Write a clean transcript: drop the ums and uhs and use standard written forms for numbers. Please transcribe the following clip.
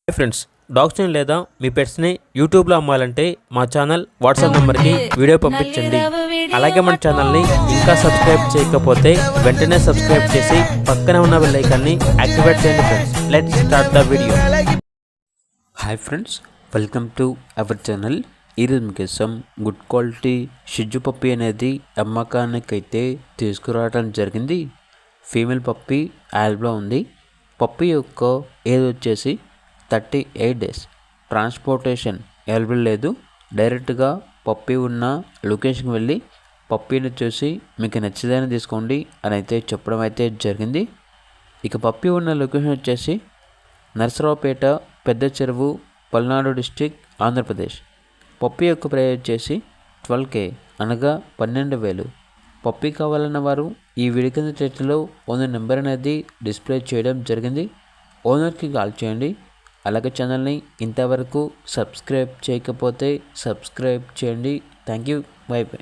Hi friends, డాగ్స్ని లేదా మీ పెట్స్ని యూట్యూబ్లో అమ్మాలంటే మా ఛానల్ వాట్సాప్ నెంబర్కి వీడియో పంపించండి. అలాగే మన ఛానల్ని ఇంకా సబ్స్క్రైబ్ చేయకపోతే వెంటనే సబ్స్క్రైబ్ చేసి పక్కనే ఉన్న బెల్ ఐకాన్ని యాక్టివేట్ చేయండి friends. Let's start the video. Hi friends, welcome to our channel. ఈరోజు మీకోసం గుడ్ క్వాలిటీ షిజ్జు పప్పి అనేది అమ్మకానికైతే తీసుకురావడం జరిగింది. ఫీమేల్ పప్పి యాల్బ్లో ఉంది. పప్పి యొక్క ఏజ్ వచ్చేసి 38 days. ట్రాన్స్పోర్టేషన్ అవైలబుల్ లేదు. డైరెక్ట్గా పప్పి ఉన్న లొకేషన్కి వెళ్ళి పప్పీని చూసి మీకు నచ్చిదని తీసుకోండి అని అయితే చెప్పడం అయితే జరిగింది. ఇక పప్పి ఉన్న లొకేషన్ వచ్చేసి నరసరావుపేట, పెద్ద చెరువు, పల్నాడు డిస్టిక్, ఆంధ్రప్రదేశ్. పప్పి యొక్క ప్రైస్ వచ్చేసి 12K అనగా 12,000. పప్పి కావాలన్న వారు ఈ వీడియో కింద చేతిలో ఓనర్ నెంబర్ అనేది డిస్ప్లే చేయడం జరిగింది. ఓనర్కి కాల్ చేయండి. అలాగే ఛానల్ని ఇంతవరకు సబ్స్క్రైబ్ చేయకపోతే సబ్స్క్రైబ్ చేయండి. Thank you. By by.